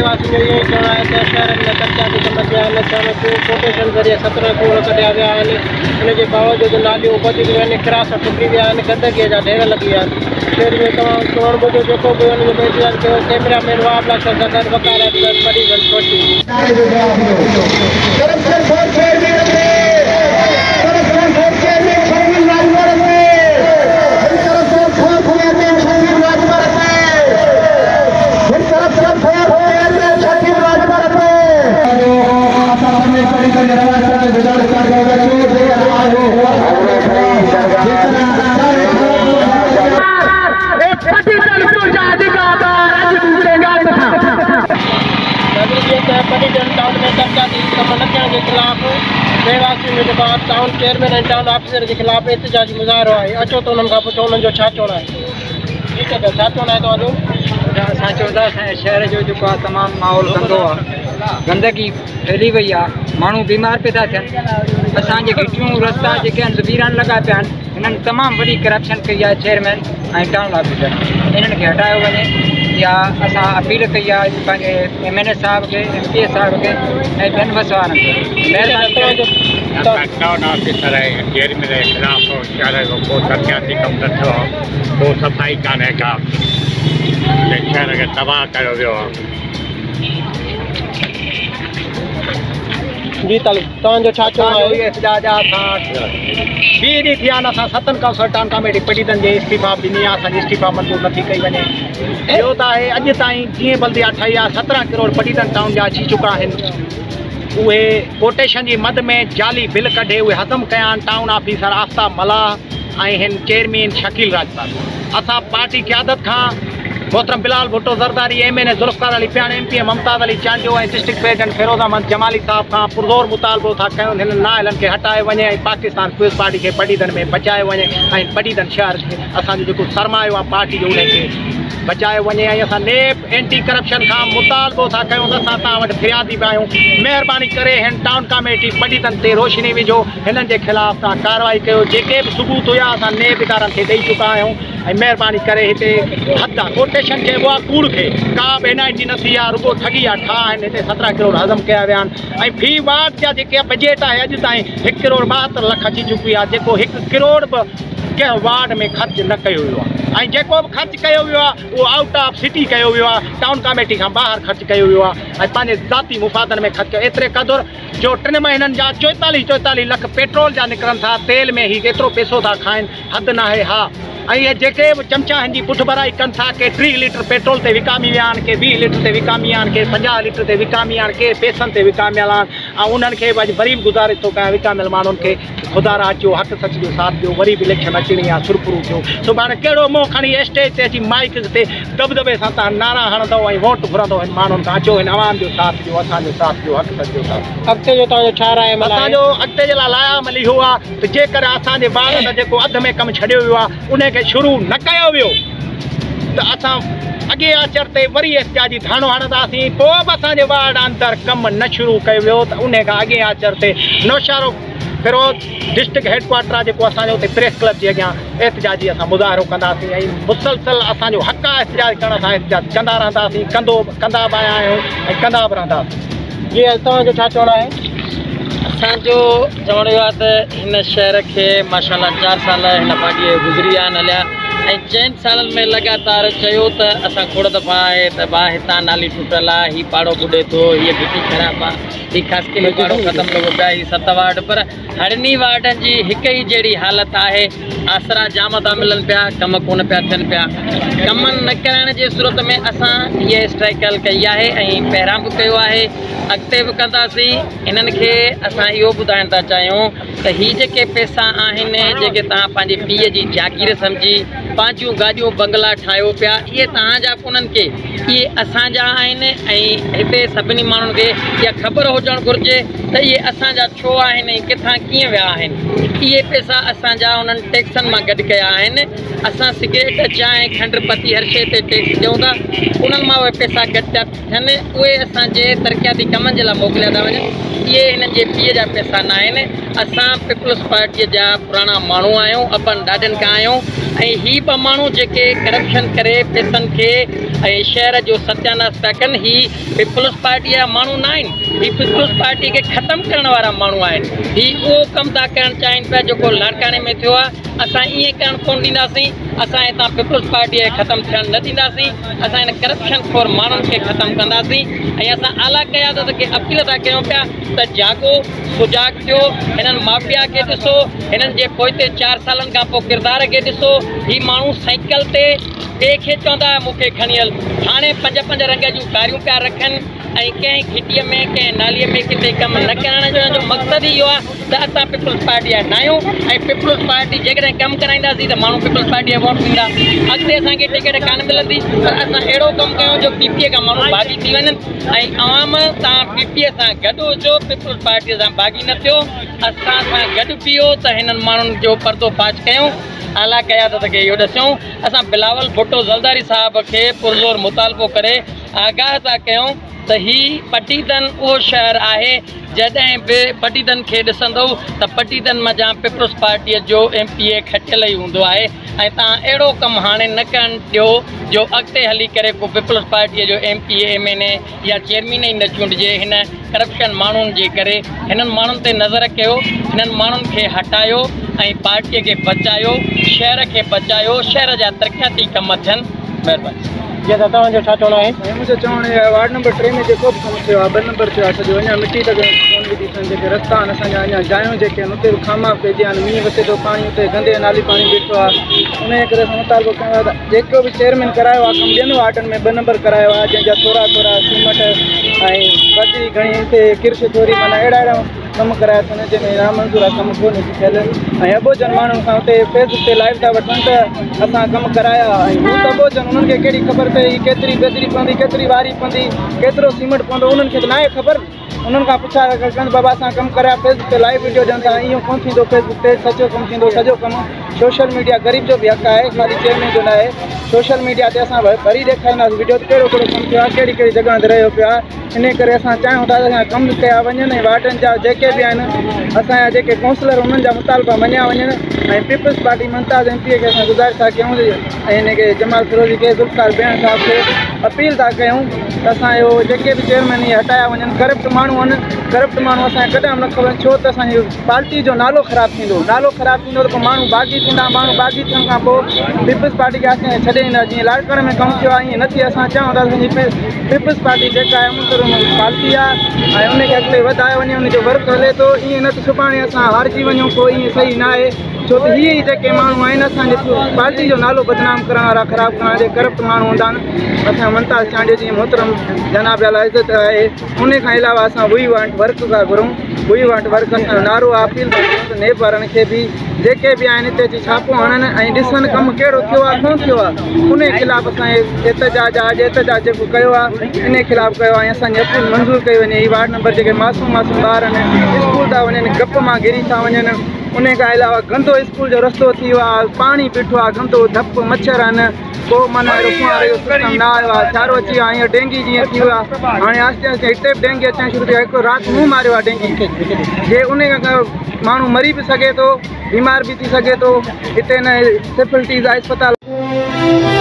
वासी में ये कहना है कि शहर में कच्चा की समस्या है कोटेशन जरिए 17 करोड़ कटिया विया आहिनि उनजे बावजूद नालियूं वधीक आहिनि क्रास टुटी विया आहिनि गंदगीअ जा ढेर लॻी विया आहिनि शहर में तमामु करोड़ जो जेको बि हुनजो इंतज़ारु कयो कैमरामैन वाबला सां गॾु वकालत परीगन सोची town chairman and town officer के खिलाफ एहतजाजी मुज़ाहिरो आहे अचो तो उन्हनि खां पुछो उन्हनि जो छा चवणो आहे ठीकु आहे छा चवणो आहे तव्हांजो असां चवंदा असांजे शहर जो जेको आहे तमामु माहौल गंदो आहे गंदगी फैली वई आहे माण्हू बीमार पिया था थियनि असांजे गिटियूं रस्ता जेके आहिनि वीरान लॻा पिया आहिनि हिननि तमामु वॾी करप्शन कई आहे चेयरमैन ऐं टाउन ऑफिसर इन्हनि खे हटायो वञे या असां अपील कई आहे पंहिंजे MNA साहिब खे MPA साहिब खे ऐं ॿियनि मसवारनि खे टाउन ऑफिसर ऐं चेयरमैन जे ख़िलाफ़ शहर जो को तरक़ियाती कमु न थियो आहे को सफ़ाई कान्हे का शहर खे तबाह कयो वियो आहे जी तव्हांजो छा चवणो आहे एहतजाज आहे असां 2 ॾींहं थी विया आहिनि असां 7 काउंसिलर टाउन कमेटी पटीदनि जे इस्तीफ़ा ॾिनी आहे असांजी इस्तीफ़ा मंज़ूर नथी कई वञे ॿियो त आहे अॼु ताईं जीअं बल्दिया ठही आहे 17 करोड़ पटीदन टाउन जा अची चुका आहिनि उहे कोटेशन जी मद में जाली बिल कढे उहे हज़म कया आहिनि टाउन ऑफिसर आफ्ताब मलाह ऐं हिन चेयरमैन शकील राजपाल असां पार्टी क़यादत खां मोहतरम बिलाल भुट्टो ज़रदारी MNA ज़ुल्फ़कार अली पियाण MP ममताज़ अली चांडियो ऐं डिस्ट्रिक्ट प्रेसिडेंट फिरोज़ अहमद जमाली साहब खां पुरज़ोर मुतालबो था कयूं हिननि नाअहलनि खे हटाए वञे ऐं पाकिस्तान पीपुल्स पार्टी खे पटीदन में बचाए वञे ऐं पटीदन शहर खे असांजो जेको सरमायो आहे पार्टी जो उनखे बचाए वञे ऐं असां नेप एंटी करप्शन खां मुतालबो था कयूं त असां तव्हां वटि फ़रियाद बि पिया आहियूं महिरबानी करे हिन टाउन कमेटी पटीदन ते रोशनी विझो हिननि जे ख़िलाफ़ तव्हां कार्रवाई कयो जेके बि सबूत हुया असां नेप इदारनि खे ॾेई चुका आहियूं ऐं महिरबानी करे हिते हद आहे कोटेशन चइबो आहे कूड़ खे का बि एनआईटी न थी आहे रुगो ठगी आहे ठा आहिनि हिते 17 करोड़ हज़म कया विया आहिनि ऐं फी वार्ड जा जेके बजट आहे अॼु ताईं 1 करोड़ 72 लख अची चुकी आहे जेको 1 करोड़ बि कंहिं वार्ड में ख़र्च न कयो वियो आहे ऐं जेको बि ख़र्च कयो वियो आहे उहो आउट ऑफ सिटी कयो वियो आहे टाउन कमेटी खां ॿाहिरि ख़र्च कयो वियो आहे ऐं पंहिंजे ज़ाती मुफ़ादनि में ख़र्च कयो एतिरे क़दुरु जो 3 महीननि जा 44 लख पेट्रोल जा निकिरनि था तेल में ही एतिरो पैसो था खाइनि हद न आहे हा ऐं इहे जेके बि चमचा हिन जी पुठभराई कनि था के 3 लीटर पेट्रोल ते विकामी विया आहिनि के 20 लीटर ते विकामी आहिनि के 50 लीटर ते विकामी आहिनि के पैसनि ते विकामियल आहिनि ऐं उन्हनि खे वरी वरी बि गुज़ारिश थो कयां विकामियल माण्हुनि खे ख़ुदा अचो हक़ सच जो साथ ॾियो वरी बि इलेक्शन अचणी आहे सुरपुरू थियो सुभाणे कहिड़ो मोह खणी स्टेज ते अची माइक ते दबदबे सां तव्हां नारा हणंदव ऐं वोट घुरंदव हिन माण्हुनि खां अचो हिन आवाम जो साथ ॾियो असांजो साथ ॾियो हक़ सच जो साथ अॻिते जो तव्हांजो छा राय असांजो अॻिते जे लाइ लाया अमल इहो आहे त जेकर असांजे ॿार जेको अध में कमु छॾियो वियो आहे उनखे शुरू न कयो वियो त असां अॻे आचर ते वरी एहतजाजी धाणो हणंदासीं पोइ बि असांजे वार्ड अंदरि कमु न शुरू कयो वियो त उन खां अॻे आचर ते नौशारो फिरोज डिस्ट्रिक्ट हेडक्वार्टर आहे जेको असांजो उते प्रेस क्लब जे अॻियां एहतजाजी असां मुज़ाहिरो कंदासीं ऐं मुसलसल असांजो हक़ आहे एहतजाज करण सां एहतजाज कंदा रहंदासीं कंदा बि आया आहियूं ऐं कंदा बि रहंदासीं जी तव्हांजो छा चवणो आहे असांजो चवण इहो आहे त हिन शहर खे माशाल्लाह 4 साल हिन पार्टीअ गुज़री आहे हलिया ऐं 4 सालनि में लगातार चयो त असां खोड़ दफ़ा आहे त भाउ हितां नाली टुटल आहे हीउ पाड़ो ॿुॾे थो हीअ भिटी ख़राबु आहे हीअ ख़ासि करे पाड़ो ख़तमु लॻो पिया हीअ 7 वार्ड पर हरनी वार्डनि जी हिकु ई जहिड़ी हालति आहे आसरा जाम था मिलनि पिया कम कोन पिया थियनि पिया कम न कराइण जे सूरत में असां हीअ स्ट्राइक कई आहे ऐं पहिरां बि कयो आहे अॻिते बि कंदासीं इन्हनि खे असां इहो ॿुधाइण था चाहियूं त हीअ जेके पैसा आहिनि जेके तव्हां पंहिंजे पीउ जी जागीर सम्झी पंहिंजूं गाॾियूं बंगला ठाहियो पिया इहे तव्हांजा कोन्हनि के इहे असांजा आहिनि ऐं हिते सभिनी माण्हुनि खे इहा ख़बर हुजणु घुरिजे त इहे असांजा छो आहिनि ऐं किथां कीअं विया आहिनि इहे पैसा असांजा उन्हनि टैक्सनि मां गॾु कया आहिनि असां सिगरेट चांहि खंडु पती हर शइ ते टैक्स ॾियूं था उन्हनि मां उहे पैसा गॾु था थियनि उहे असांजे तरक़ियाती कमनि जे लाइ मोकिलिया था वञनि इहे हिननि जे पीउ जा पैसा न आहिनि असां पीपुल्स पार्टीअ जा पुराणा माण्हू आहियूं अपन ॾाढनि खां आहियूं ऐं ही ॿ माण्हू जेके करप्शन करे पैसनि खे ऐं शहर जो सत्यानाश पिया कनि। ही पीपल्स पार्टी जा माण्हू न आहिनि, ही पीपल्स पार्टी खे ख़तमु करण वारा माण्हू आहिनि। ही उहो कमु था करणु चाहिनि पिया जेको लाड़काणे में थियो आहे। असां ईअं करणु कोन ॾींदासीं। असां हितां पीपल्स पार्टीअ खे ख़तमु थियणु न ॾींदासीं। असां हिन करप्शन खोर माण्हुनि खे ख़तमु कंदासीं। ऐं असां आला क़यादत खे अपील था कयूं पिया त जागो, सुजाग थियो। हिननि माफ़िया खे ॾिसो, हिननि जे पोइते 4 सालनि खां पोइ किरदार खे ॾिसो। ही माण्हू साइकिल ते ॿिए खे चवंदा हुआ मूंखे खणी हल, हाणे 5 रंग जूं कारियूं पिया रखनि ऐं कंहिं खिटीअ में कंहिं नालीअ में किथे कमु न करण जो मक़सदु ई इहो आहे त असां पीपल्स पार्टी जा न आहियूं। ऐं पीपल्स पार्टी जेकॾहिं कमु कराईंदासीं त माण्हू पीपल्स पार्टीअ वोट ॾींदा। अॻिते असांखे टिकट कान मिलंदी, पर असां अहिड़ो कमु कयूं जो पीपीए खां माण्हू भागी थी वञनि। ऐं आवाम तव्हां पीपीए सां गॾु हुजो, पीपल्स पार्टीअ सां भागी न थियो। असां सां गॾु बीहो त हिननि माण्हुनि जो पर्दोफाश कयूं, आला क़यादत खे इहो ॾसियूं। असां बिलावल भुट्टो ज़रदारी साहिब खे पुरज़ोर मुतालबो करे आगाह था कयूं त ही पटीदन उहो शहर आहे जॾहिं बि पटीदन खे ॾिसंदो त पटीदन मज़ा पीपल्स पार्टीअ जो MPA खटियल ई हूंदो आहे। ऐं तव्हां अहिड़ो कमु हाणे न करणु ॾियो जो अॻिते हली करे को पीपल्स पार्टीअ जो MPA MNA या चेयरमैन ई न चूंडिजे। हिन करप्शन माण्हुनि जे करे हिननि माण्हुनि ते नज़र कयो, हिननि माण्हुनि खे हटायो ऐं पार्टीअ खे बचायो, शहर खे बचायो, शहर जा तरक़ियाती कम थियनि। महिरबानी। जय तव्हांजो छा चवणो आहे? मुंहिंजो चवणु आहे वार्ड नंबर 3 में जेको बि कमु थियो आहे, 2 नंबर थियो आहे, सॼो अञा मिटी तक कोन विधी अथनि। जेके रस्ता आहिनि असांजा अञा जायूं जेके आहिनि उते बि खामा पइजी आहिनि, मींहुं वसे थो, पाणी उते गंदे नाली पाणी बीठो आहे। उन जे करे असां मुतालबो कयो आहे त जेको बि चेयरमैन करायो आहे कमु ॿियनि वार्डनि में 2 नंबर करायो आहे, जंहिंजा थोरा सीमेंट ऐं बजरी घणी हिते किरश थोरी माना अहिड़ा कमु कराया अथनि जंहिंमें नामंज़ूर आहे कमु कोन्हे थियल। ऐं अॿोजनि माण्हुनि खां हुते फेसबुक ते लाइव था वठनि त असां कमु कराया। ऐं हू त अॿोजनि उन्हनि खे कहिड़ी ख़बर अथई केतिरी बजरी पवंदी, केतिरी वारी पवंदी, केतिरो सीमेंट पवंदो, उन्हनि खे त न आहे ख़बर। उन्हनि खां पुछा कनि बाबा असां कमु कराया, फेसबुक ते लाइव वीडियो ॾियनि था। इहो कोन्ह थींदो, फेसबुक ते सचो कमु थींदो। सॼो कमु सोशल मीडिया ग़रीब जो बि हक़ु आहे, ख़ाली चेयरमैन जो न आहे। सोशल मीडिया ते असां भरी ॾेखारींदासीं वीडियो ते कहिड़ो कहिड़ो कमु थियो आहे, कहिड़ी कहिड़ी जॻह ते रहियो पियो आहे। इन करे असां चाहियूं था त असां कमु कया वञनि ऐं वार्डनि जा जेके बि आहिनि असांजा जेके काउंसलर उन्हनि जा मुतालबा मञिया वञनि। ऐं पीपल्स पार्टी मुमताज़ MPA खे असां गुज़ारिश था कयूं ऐं हिनखे जमाल फिरोज़ी खे ज़ुल्फ़िकार बेहण साहिब खे अपील था कयूं त असां इहो जेके बि चेयरमैन इहे हटाया वञनि। करप्ट माण्हू आहिनि, करप्ट माण्हू असांखे कॾहिं न खपनि, छो त असांजी पार्टी जो नालो ख़राबु थींदो। नालो ख़राबु थींदो त पोइ माण्हू बाग़ी थींदा। माण्हू बाग़ी थियण खां पोइ पीपल्स पार्टी खे असांखे छॾे ईंदा। जीअं लाड़काणे में कमु थियो आहे ईअं न थिए। असां चाहियूं था असांजी पीपल्स पार्टी जेका आहे मुंतज़म पार्टी आहे ऐं उनखे अॻिते वधाए वञे, उनजो वर्क हले थो। ईअं न त सुभाणे असां हारिजी वञूं, कोई ईअं सही न आहे। छो त इहे ई जेके माण्हू आहिनि असांजे पार्टी जो नालो बदनाम करण वारा, ख़राबु करण जे करप्ट माण्हू हूंदा आहिनि। असां मुमताज़ चांडिया जीअं मोहतरम जनाब अला इज़त आहे, उन खां अलावा असां वी वांट वर्क था घुरूं। वी वांट वर्क असांजो नारो आहे। अपील था कयूं त नेब वारनि खे बि जेके बि आहिनि हिते अची छापो हणनि ऐं ॾिसनि कमु कहिड़ो थियो आहे कोन थियो आहे। उन ख़िलाफ़ु असांजे एहतजाज आहे, एहतजाज जेको कयो आहे इन ख़िलाफ़ु कयो आहे। असांजी अपील मंज़ूरु कई वञे। ही वार्ड नंबर जेके मासूम ॿार आहिनि स्कूल था वञनि, गप मां घिरी था वञनि। उन खां अलावा गंदो स्कूल जो रस्तो थी वियो आहे, पाणी बीठो आहे, गंदो धप मच्छर आहिनि, को माना अहिड़ो फुहारे जो सिस्टम न आयो आहे। सियारो अची वियो आहे, हीअं डेंगी जीअं थी वियो आहे। हाणे आहिस्ते आहिस्ते हिते बि डेंगी अचणु शुरू थियो आहे। हिकु राति मुंहुं मारियो आहे डेंगी जे उन खां माण्हू मरी बि सघे थो, बीमार बि थी सघे थो। हिते न फैसिलिटीज़ आहे अस्पताल।